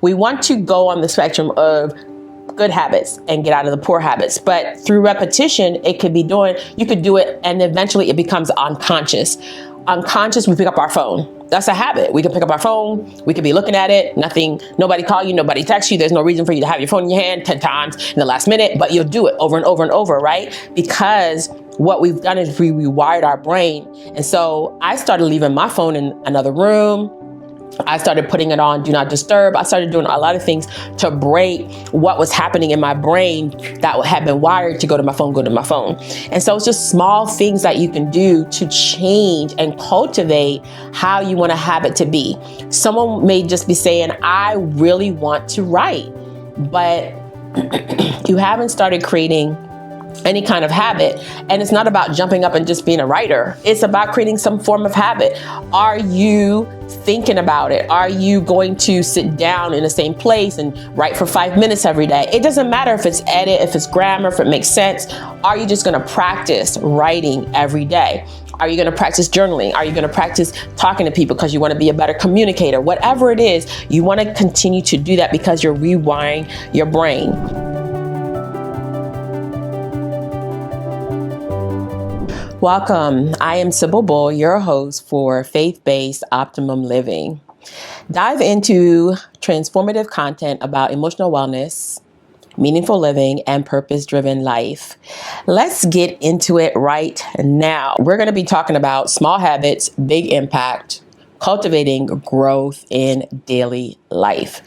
We want to go on the spectrum of good habits and get out of the poor habits. But through repetition, you could do it and eventually it becomes unconscious. Unconscious, we pick up our phone. That's a habit. We can pick up our phone. We could be looking at it. Nobody call you, nobody text you. There's no reason for you to have your phone in your hand 10 times in the last minute, but you'll do it over and over and over, right? Because what we've done is we rewired our brain. And so I started leaving my phone in another room. I started putting it on Do Not Disturb. I started doing a lot of things to break what was happening in my brain that had been wired to go to my phone. And so it's just small things that you can do to change and cultivate how you want a habit to be. Someone may just be saying, I really want to write, but you haven't started creating any kind of habit. And it's not about jumping up and just being a writer. It's about creating some form of habit. Are you thinking about it? Are you going to sit down in the same place and write for 5 minutes every day? It doesn't matter if it's edit, if it's grammar, if it makes sense. Are you just going to practice writing every day? Are you going to practice journaling? Are you going to practice talking to people because you want to be a better communicator? Whatever it is, you want to continue to do that because you're rewiring your brain. Welcome. I am Sybil Bull, your host for Faith-Based Optimum Living. Dive into transformative content about emotional wellness, meaningful living, and purpose-driven life. Let's get into it right now. We're going to be talking about small habits, big impact, cultivating growth in daily life.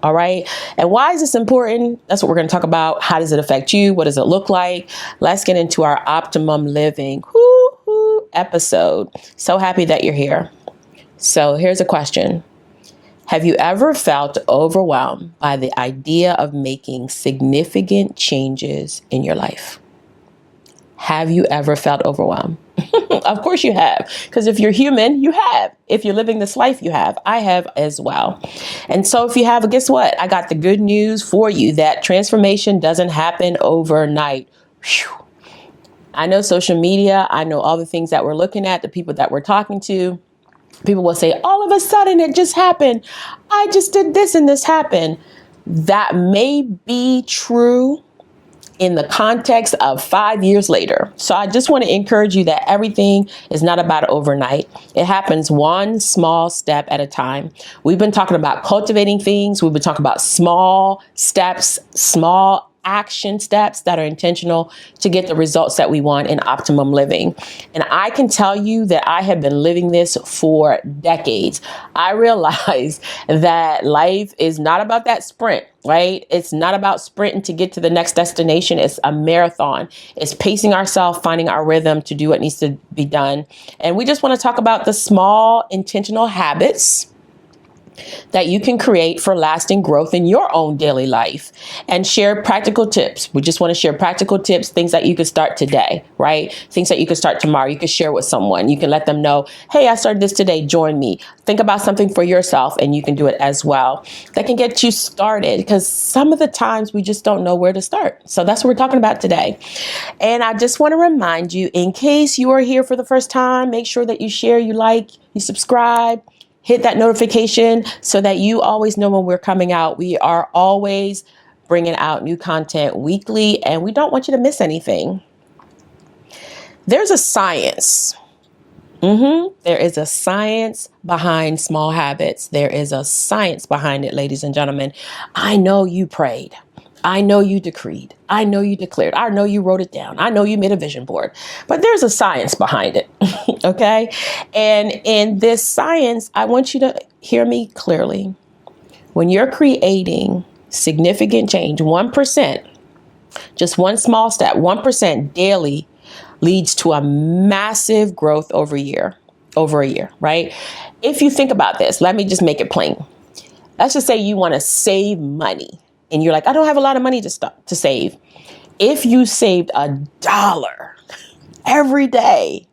All right. And why is this important? That's what we're going to talk about. How does it affect you? What does it look like? Let's get into our optimum living episode. So happy that you're here. So here's a question. Have you ever felt overwhelmed by the idea of making significant changes in your life? Have you ever felt overwhelmed? Of course you have, because if you're human, you have. If you're living this life, you have. I have as well. And so if you have, guess what? I got the good news for you that transformation doesn't happen overnight. Whew. I know social media. I know all the things that we're looking at, the people that we're talking to. People will say, all of a sudden it just happened. I just did this and this happened. That may be true in the context of 5 years later. So I just want to encourage you that everything is not about overnight. It happens one small step at a time. We've been talking about cultivating things. We've been talking about small steps, small action steps that are intentional to get the results that we want in optimum living. And I can tell you that I have been living this for decades. I realize that life is not about that sprint, right? It's not about sprinting to get to the next destination. It's a marathon. It's pacing ourselves, finding our rhythm to do what needs to be done. And we just want to talk about the small intentional habits that you can create for lasting growth in your own daily life and share practical tips. We just want to share practical tips, things that you could start today, right? Things that you could start tomorrow. You could share with someone. You can let them know, hey, I started this today. Join me. Think about something for yourself and you can do it as well. That can get you started because some of the times we just don't know where to start. So that's what we're talking about today. And I just want to remind you, in case you are here for the first time, make sure that you share, you like, you subscribe. Hit that notification so that you always know when we're coming out. We are always bringing out new content weekly, and we don't want you to miss anything. There's a science. There is a science behind small habits. There is a science behind it, ladies and gentlemen. I know you prayed. I know you decreed. I know you declared. I know you wrote it down. I know you made a vision board, but there's a science behind it. Okay. And in this science, I want you to hear me clearly. When you're creating significant change, 1%, just one small step, 1% daily leads to a massive growth over a year, right? If you think about this, let me just make it plain. Let's just say you want to save money. And you're like, I don't have a lot of money to save. If you saved $1 every day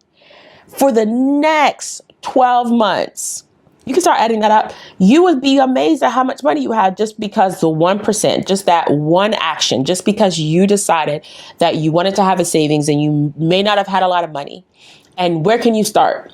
for the next 12 months, you can start adding that up. You would be amazed at how much money you have just because the 1%, just that one action, just because you decided that you wanted to have a savings and you may not have had a lot of money. And where can you start?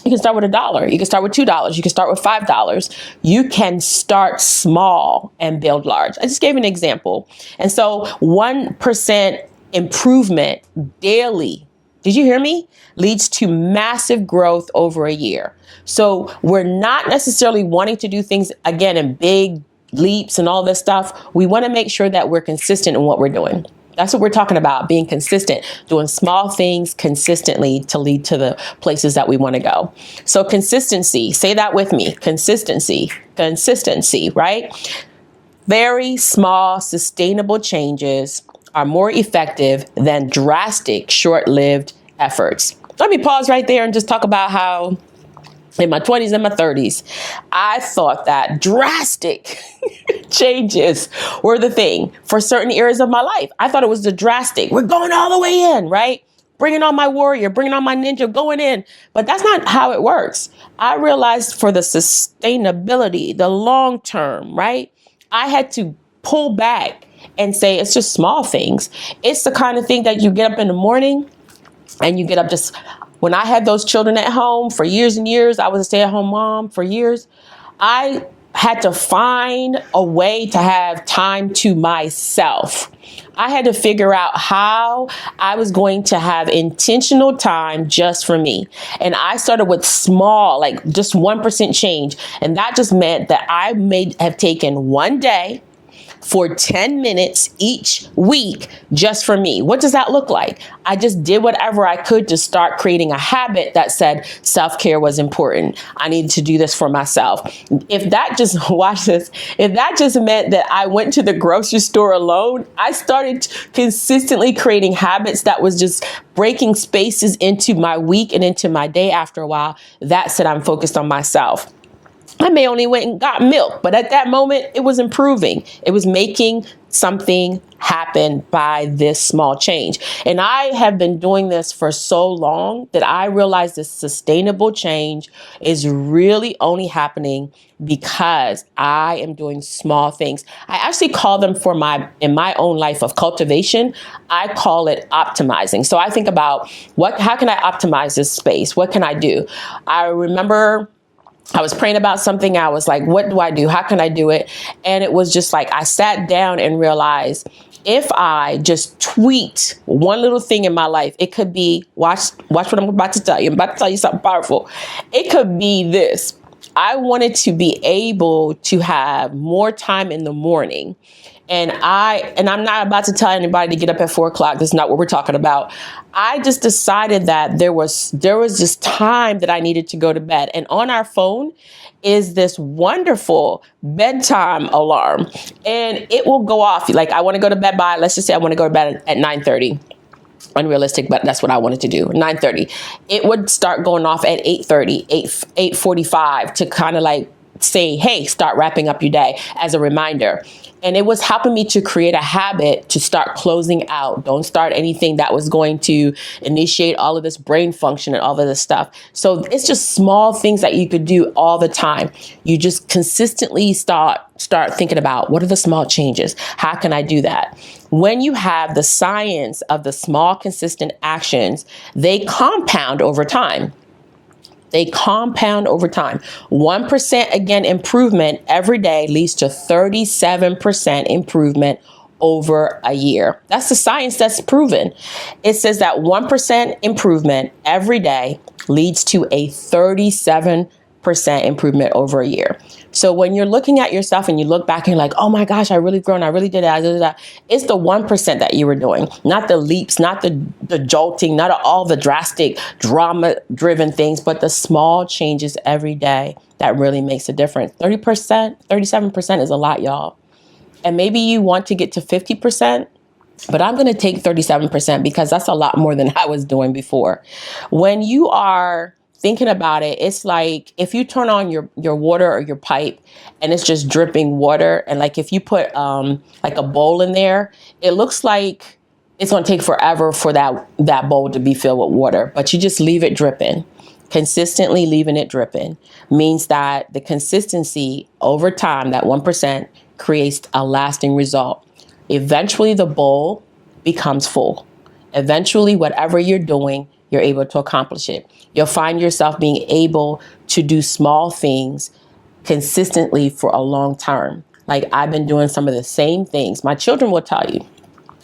You can start with $1. You can start with $2. You can start with $5. You can start small and build large. I just gave an example. And so 1% improvement daily, did you hear me? Leads to massive growth over a year. So we're not necessarily wanting to do things, again, in big leaps and all this stuff. We want to make sure that we're consistent in what we're doing. That's what we're talking about, being consistent, doing small things consistently to lead to the places that we want to go. So consistency, say that with me, consistency, right? Very small, sustainable changes are more effective than drastic, short-lived efforts. Let me pause right there and just talk about how in my 20s and my 30s, I thought that drastic changes were the thing for certain areas of my life. I thought it was the drastic. We're going all the way in, right? Bringing on my warrior, bringing on my ninja, going in. But that's not how it works. I realized for the sustainability, the long term, right? I had to pull back and say, it's just small things. It's the kind of thing that you get up in the morning and you get up just... When I had those children at home for years and years, I was a stay-at-home mom for years. I had to find a way to have time to myself. I had to figure out how I was going to have intentional time just for me. And I started with small, like just 1% change. And that just meant that I may have taken one day for 10 minutes each week just for me. What does that look like? I just did whatever I could to start creating a habit that said self-care was important. I needed to do this for myself. If that just, watch this, if that just meant that I went to the grocery store alone, I started consistently creating habits that was just breaking spaces into my week and into my day after a while. That said, I'm focused on myself. I may only went and got milk, but at that moment, it was improving. It was making something happen by this small change. And I have been doing this for so long that I realize this sustainable change is really only happening because I am doing small things. I actually call them in my own life of cultivation, I call it optimizing. So I think about how can I optimize this space? What can I do? I remember I was praying about something. I was like, what do I do? How can I do it? And it was just like, I sat down and realized if I just tweaked one little thing in my life, it could be, watch what I'm about to tell you. I'm about to tell you something powerful. It could be this. I wanted to be able to have more time in the morning. And I'm not about to tell anybody to get up at 4 o'clock. That's not what we're talking about. I just decided that there was this time that I needed to go to bed. And on our phone is this wonderful bedtime alarm. And it will go off. Like, I want to go to bed by, let's just say I want to go to bed at 9:30. Unrealistic, but that's what I wanted to do. 9:30. It would start going off at 8:30, 8:45 to kind of like say, hey, start wrapping up your day as a reminder. And it was helping me to create a habit to start closing out. Don't start anything that was going to initiate all of this brain function and all of this stuff. So it's just small things that you could do all the time. You just consistently start thinking about, what are the small changes? How can I do that? When you have the science of the small, consistent actions, they compound over time. They compound over time. 1% again improvement every day leads to 37% improvement over a year. That's the science that's proven. It says that 1% improvement every day leads to a 37% improvement over a year. So when you're looking at yourself and you look back and you're like, oh my gosh, I really grown. I really did that. I did that. It's the 1% that you were doing, not the leaps, not the jolting, not all the drastic drama driven things, but the small changes every day that really makes a difference. 30%, 37% is a lot, y'all. And maybe you want to get to 50%, but I'm going to take 37% because that's a lot more than I was doing before. When you are thinking about it, it's like if you turn on your water or your pipe and it's just dripping water, and like if you put like a bowl in there, it looks like it's going to take forever for that bowl to be filled with water, but you just leave it dripping. Consistently leaving it dripping means that the consistency over time, that 1%, creates a lasting result. Eventually the bowl becomes full. Eventually whatever you're doing you're able to accomplish it. You'll find yourself being able to do small things consistently for a long term. Like, I've been doing some of the same things. My children will tell you,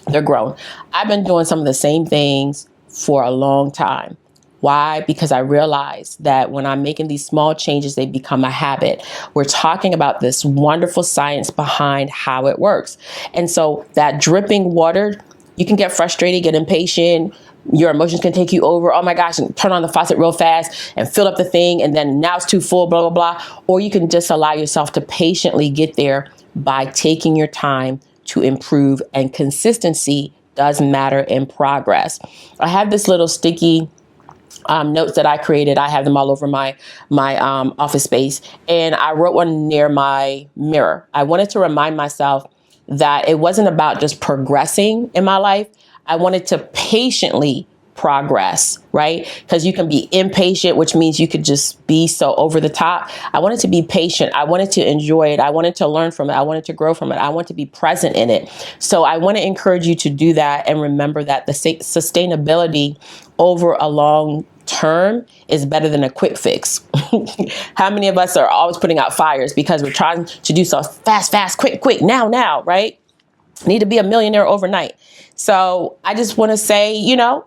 they're grown. I've been doing some of the same things for a long time. Why? Because I realized that when I'm making these small changes, they become a habit. We're talking about this wonderful science behind how it works. And so that dripping water, you can get frustrated, get impatient. Your emotions can take you over. Oh my gosh, and turn on the faucet real fast and fill up the thing. And then now it's too full, blah, blah, blah. Or you can just allow yourself to patiently get there by taking your time to improve. And consistency does matter in progress. I have this little sticky notes that I created. I have them all over my office space, and I wrote one near my mirror. I wanted to remind myself that it wasn't about just progressing in my life. I wanted to patiently progress, right? Because you can be impatient, which means you could just be so over the top. I wanted to be patient. I wanted to enjoy it. I wanted to learn from it. I wanted to grow from it. I want to be present in it. So I want to encourage you to do that, and remember that the sustainability over a long term is better than a quick fix. How many of us are always putting out fires because we're trying to do so fast, quick, now, right? Need to be a millionaire overnight. So I just want to say,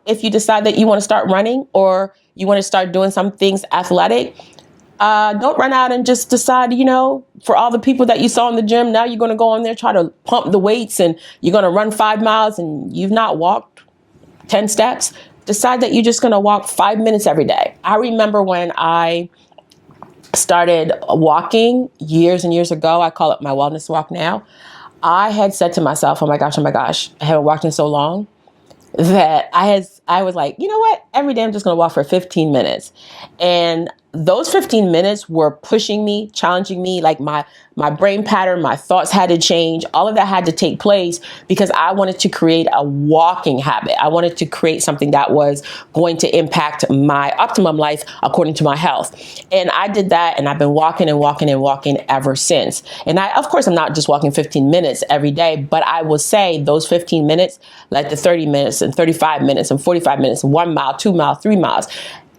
if you decide that you want to start running, or you want to start doing some things athletic, don't run out and just decide, for all the people that you saw in the gym, now you're going to go on there, try to pump the weights, and you're going to run 5 miles and you've not walked 10 steps. Decide that you're just going to walk 5 minutes every day. I remember when I started walking years and years ago, I call it my wellness walk now. I had said to myself, oh my gosh, I haven't walked in so long, that I was like, you know what? Every day I'm just going to walk for 15 minutes. And those 15 minutes were pushing me, challenging me, like my brain pattern, my thoughts had to change. All of that had to take place because I wanted to create a walking habit. I wanted to create something that was going to impact my optimum life according to my health. And I did that, and I've been walking ever since. And of course, I'm not just walking 15 minutes every day, but I will say those 15 minutes, like the 30 minutes and 35 minutes and 45 minutes, 1 mile, 2 miles, 3 miles.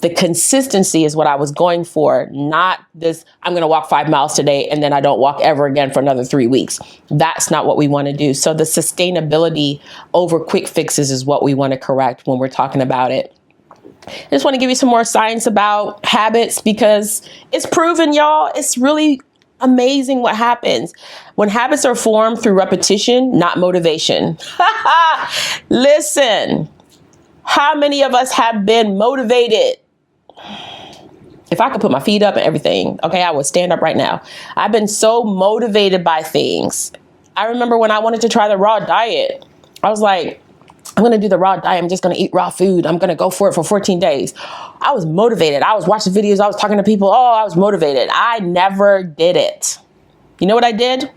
The consistency is what I was going for, not this, I'm going to walk 5 miles today and then I don't walk ever again for another 3 weeks. That's not what we want to do. So the sustainability over quick fixes is what we want to correct when we're talking about it. I just want to give you some more science about habits, because it's proven, y'all. It's really amazing what happens when habits are formed through repetition, not motivation. Listen, how many of us have been motivated? If I could put my feet up and everything, okay, I would stand up right now. I've been so motivated by things. I remember when I wanted to try the raw diet, I was like, I'm going to do the raw diet. I'm just going to eat raw food. I'm going to go for it for 14 days. I was motivated. I was watching videos. I was talking to people. Oh, I was motivated. I never did it. You know what I did?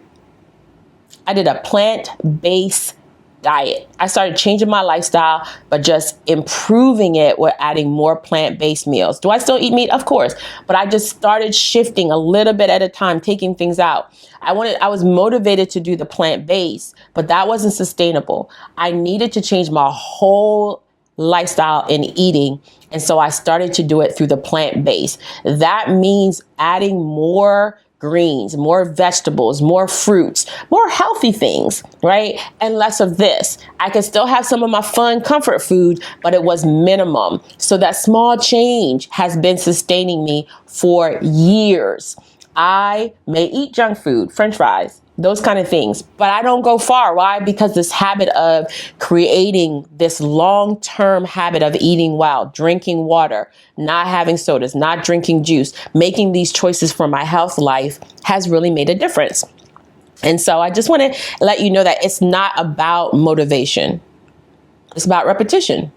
I did a plant-based diet. I started changing my lifestyle, but just improving it with adding more plant-based meals. Do I still eat meat? Of course, but I just started shifting a little bit at a time, taking things out. I was motivated to do the plant-based, but that wasn't sustainable. I needed to change my whole lifestyle in eating. And so I started to do it through the plant-based. That means adding more greens, more vegetables, more fruits, more healthy things, right? And less of this. I could still have some of my fun comfort food, but it was minimum. So that small change has been sustaining me for years. I may eat junk food, French fries, those kind of things, but I don't go far. Why? Because this habit of creating this long-term habit of eating well, drinking water, not having sodas, not drinking juice, making these choices for my health life has really made a difference. And so I just want to let you know that it's not about motivation. It's about repetition.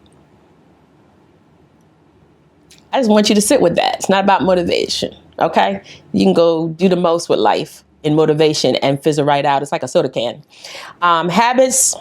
I just want you to sit with that. It's not about motivation. Okay. You can go do the most with life in motivation and fizzle right out. It's like a soda can. Habits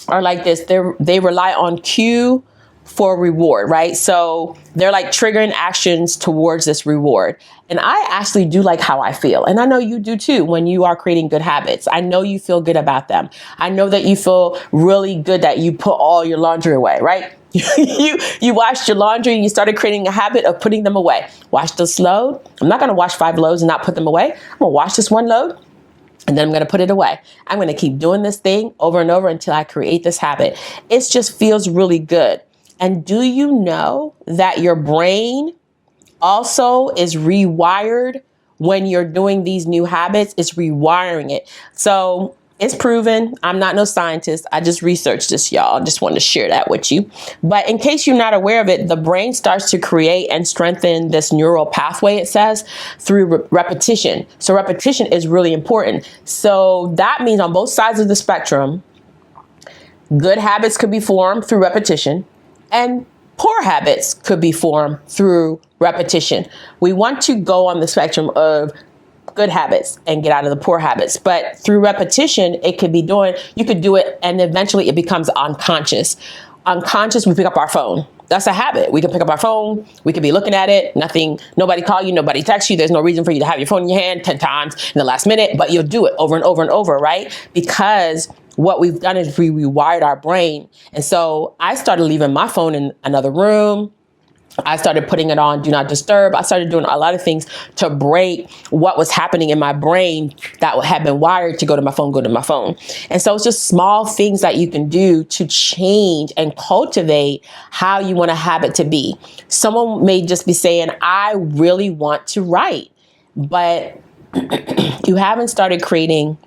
are like this. They rely on cue for reward, right? So they're like triggering actions towards this reward. And I actually do like how I feel. And I know you do too when you are creating good habits. I know you feel good about them. I know that you feel really good that you put all your laundry away, right? You washed your laundry and you started creating a habit of putting them away. Wash this load. I'm not going to wash 5 loads and not put them away. I'm going to wash this 1 load and then I'm going to put it away. I'm going to keep doing this thing over and over until I create this habit. It just feels really good. And do you know that your brain also is rewired when you're doing these new habits? It's rewiring it. So it's proven. I'm not no scientist. I just researched this, y'all. Just wanted to share that with you. But in case you're not aware of it, the brain starts to create and strengthen this neural pathway, it says, through repetition. So repetition is really important. So that means on both sides of the spectrum, good habits could be formed through repetition and poor habits could be formed through repetition. We want to go on the spectrum of good habits and get out of the poor habits. But through repetition, you could do it and eventually it becomes unconscious. Unconscious, we pick up our phone. That's a habit. We can pick up our phone. We could be looking at it. Nobody call you, nobody text you. There's no reason for you to have your phone in your hand 10 times in the last minute, but you'll do it over and over and over, right? Because what we've done is we rewired our brain. And so I started leaving my phone in another room. I started putting it on do not disturb. I started doing a lot of things to break what was happening in my brain that had been wired to go to my phone. And so it's just small things that you can do to change and cultivate how you want a habit to be. Someone may just be saying, I really want to write, but you haven't started creating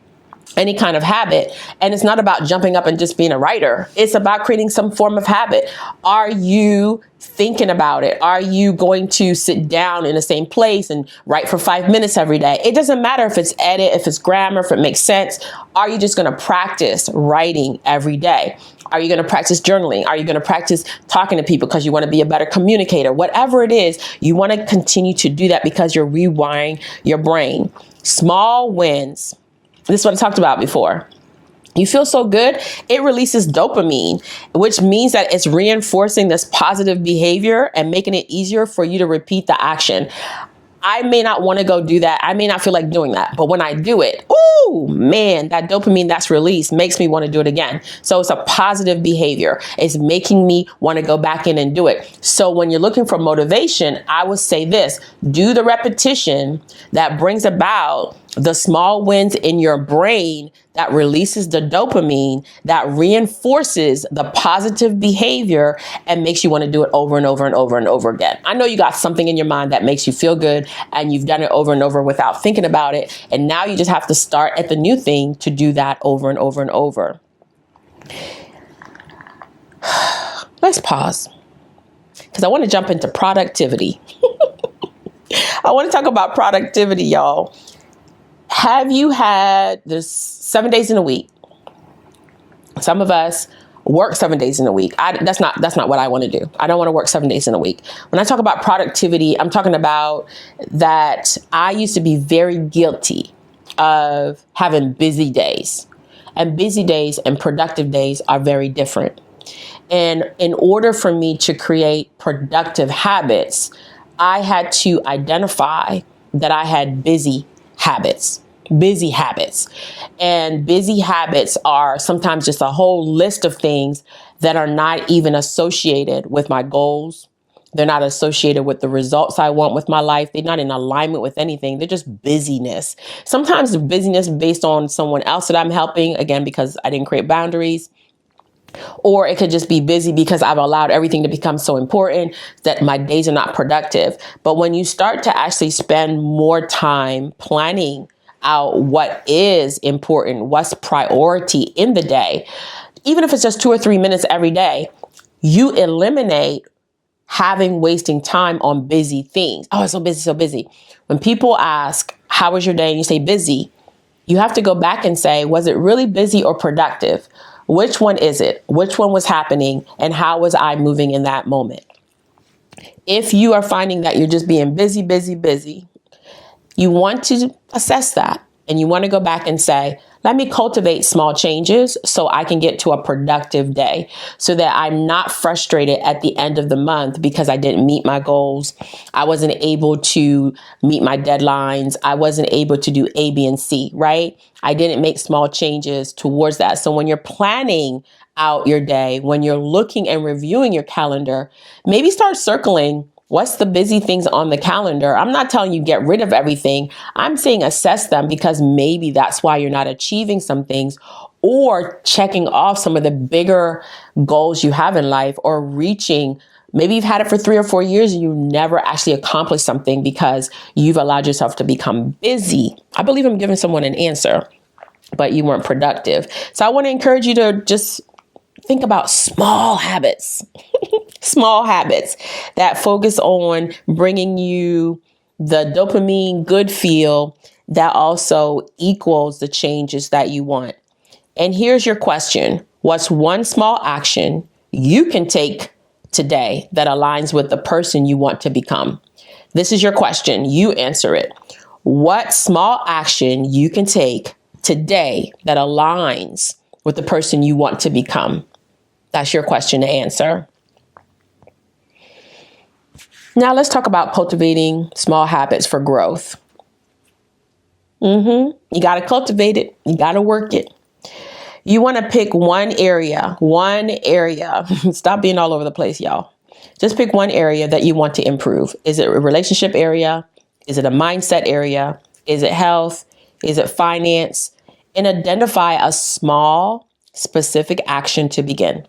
any kind of habit. And it's not about jumping up and just being a writer. It's about creating some form of habit. Are you thinking about it? Are you going to sit down in the same place and write for 5 minutes every day? It doesn't matter if it's edit, if it's grammar, if it makes sense. Are you just going to practice writing every day? Are you going to practice journaling? Are you going to practice talking to people because you want to be a better communicator? Whatever it is, you want to continue to do that because you're rewiring your brain. Small wins. This is what I talked about before. You feel so good, it releases dopamine, which means that it's reinforcing this positive behavior and making it easier for you to repeat the action. I may not want to go do that. I may not feel like doing that. But when I do it, ooh, man, that dopamine that's released makes me want to do it again. So it's a positive behavior. It's making me want to go back in and do it. So when you're looking for motivation, I would say this: do the repetition that brings about the small wins in your brain that releases the dopamine, that reinforces the positive behavior and makes you want to do it over and over and over and over again. I know you got something in your mind that makes you feel good and you've done it over and over without thinking about it. And now you just have to start at the new thing to do that over and over and over. Let's pause because I want to jump into productivity. I want to talk about productivity, y'all. Have you had this 7 days in a week? Some of us work 7 days in a week. That's not what I want to do. I don't want to work 7 days in a week. When I talk about productivity, I'm talking about that I used to be very guilty of having busy days. And busy days and productive days are very different. And in order for me to create productive habits, I had to identify that I had busy habits. And busy habits are sometimes just a whole list of things that are not even associated with my goals. They're not associated with the results I want with my life. They're not in alignment with anything. They're just busyness. Sometimes the busyness based on someone else that I'm helping, again, because I didn't create boundaries. Or it could just be busy because I've allowed everything to become so important that my days are not productive. But when you start to actually spend more time planning out what is important, what's priority in the day, even if it's just 2 or 3 minutes every day, you eliminate wasting time on busy things. Oh, it's so busy, so busy. When people ask, how was your day? And you say busy, you have to go back and say, was it really busy or productive? Which one is it? Which one was happening? And how was I moving in that moment? If you are finding that you're just being busy, you want to assess that. And you want to go back and say, let me cultivate small changes so I can get to a productive day, so that I'm not frustrated at the end of the month because I didn't meet my goals. I wasn't able to meet my deadlines. I wasn't able to do A, B, and C, right? I didn't make small changes towards that. So when you're planning out your day, when you're looking and reviewing your calendar, maybe start circling what's the busy things on the calendar. I'm not telling you get rid of everything. I'm saying assess them, because maybe that's why you're not achieving some things, or checking off some of the bigger goals you have in life, or reaching. Maybe you've had it for 3 or 4 years and you never actually accomplished something because you've allowed yourself to become busy. I believe I'm giving someone an answer, but you weren't productive. So I want to encourage you to just think about small habits, small habits that focus on bringing you the dopamine good feel that also equals the changes that you want. And here's your question. What's one small action you can take today that aligns with the person you want to become? This is your question. You answer it. What small action you can take today that aligns with the person you want to become? That's your question to answer. Now let's talk about cultivating small habits for growth. You got to cultivate it. You got to work it. You want to pick one area. Stop being all over the place, y'all. Just pick one area that you want to improve. Is it a relationship area? Is it a mindset area? Is it health? Is it finance? And identify a small, specific action to begin.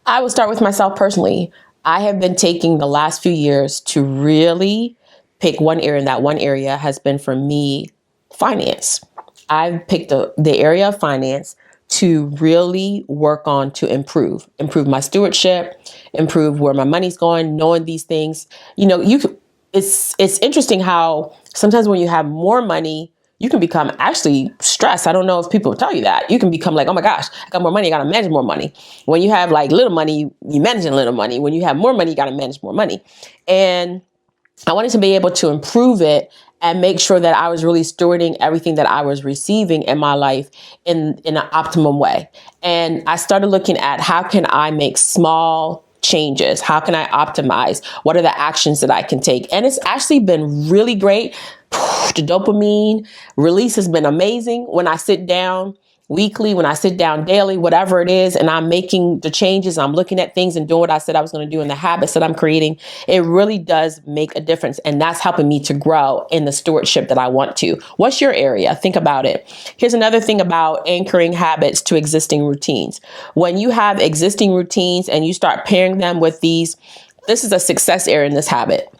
I will start with myself personally. I have been taking the last few years to really pick one area, and that one area has been for me finance. I've picked the area of finance to really work on, to improve my stewardship, improve where my money's going, knowing these things. It's interesting how sometimes when you have more money, you can become actually stressed. I don't know if people tell you that. You can become like, oh my gosh, I got more money, I got to manage more money. When you have like little money, you managing little money. When you have more money, you got to manage more money. And I wanted to be able to improve it and make sure that I was really stewarding everything that I was receiving in my life in an optimum way. And I started looking at, how can I make small changes? How can I optimize? What are the actions that I can take? And it's actually been really great. The dopamine release has been amazing when I sit down weekly, when I sit down daily, whatever it is, and I'm making the changes, I'm looking at things and doing what I said I was going to do, and the habits that I'm creating, it really does make a difference. And that's helping me to grow in the stewardship that I want to. What's your area? Think about it. Here's another thing about anchoring habits to existing routines. When you have existing routines and you start pairing them with these, this is a success area in this habit.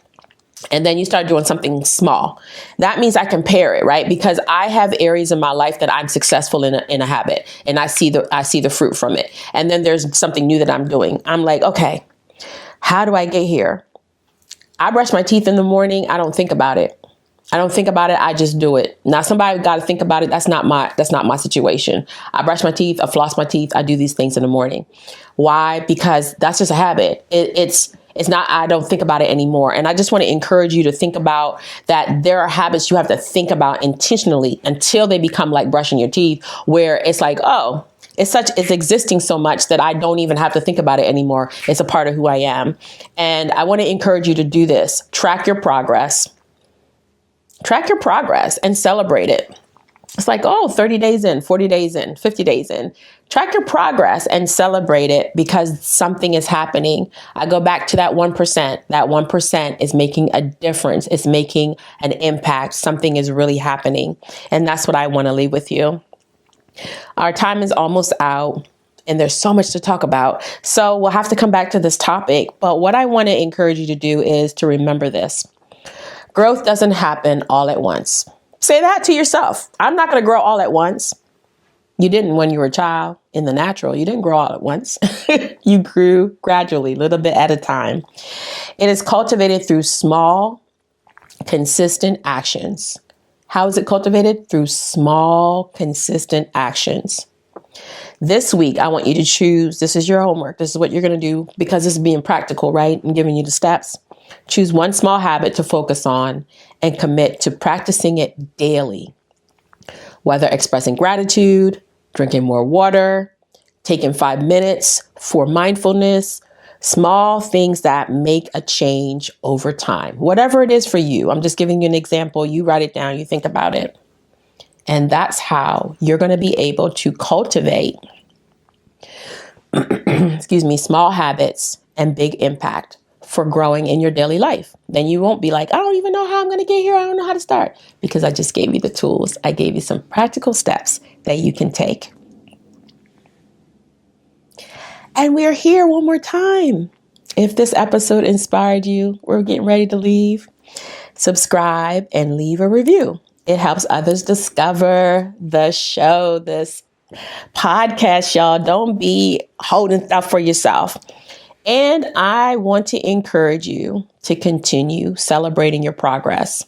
And then you start doing something small. That means I can pair it, right? Because I have areas in my life that I'm successful in a habit, and I see the fruit from it. And then there's something new that I'm doing. I'm like, okay, how do I get here? I brush my teeth in the morning. I don't think about it. I just do it. Now, somebody got to think about it. That's not my situation. I brush my teeth. I floss my teeth. I do these things in the morning. Why? Because that's just a habit. It's not, I don't think about it anymore. And I just want to encourage you to think about that. There are habits you have to think about intentionally until they become like brushing your teeth, where it's like, oh, it's existing so much that I don't even have to think about it anymore. It's a part of who I am. And I want to encourage you to do this. Track your progress and celebrate it. It's like, oh, 30 days in, 40 days in, 50 days in. Track your progress and celebrate it, because something is happening. I go back to that 1%. That 1% is making a difference. It's making an impact. Something is really happening. And that's what I want to leave with you. Our time is almost out, and there's so much to talk about. So we'll have to come back to this topic. But what I want to encourage you to do is to remember this. Growth doesn't happen all at once. Say that to yourself. I'm not going to grow all at once. You didn't when you were a child in the natural. You didn't grow all at once. You grew gradually, a little bit at a time. It is cultivated through small, consistent actions. How is it cultivated? Through small, consistent actions. This week, I want you to choose. This is your homework. This is what you're going to do, because this is being practical, right? And giving you the steps. Choose one small habit to focus on and commit to practicing it daily. whether expressing gratitude, drinking more water, taking 5 minutes for mindfulness, small things that make a change over time. Whatever it is for you, I'm just giving you an example. You write it down, you think about it. And that's how you're going to be able to cultivate, small habits and big impact for growing in your daily life. Then you won't be like, I don't even know how I'm going to get here. I don't know how to start, because I just gave you the tools. I gave you some practical steps that you can take. And we're here one more time. If this episode inspired you, we're getting ready to leave. Subscribe and leave a review. It helps others discover the show, this podcast, y'all. Don't be holding stuff for yourself. And I want to encourage you to continue celebrating your progress.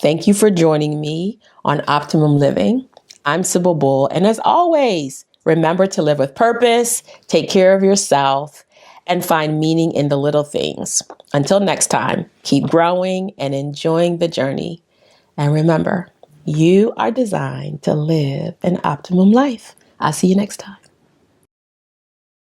Thank you for joining me on Optimum Living. I'm Sybil Bull. And as always, remember to live with purpose, take care of yourself, and find meaning in the little things. Until next time, keep growing and enjoying the journey. And remember, you are designed to live an optimum life. I'll see you next time.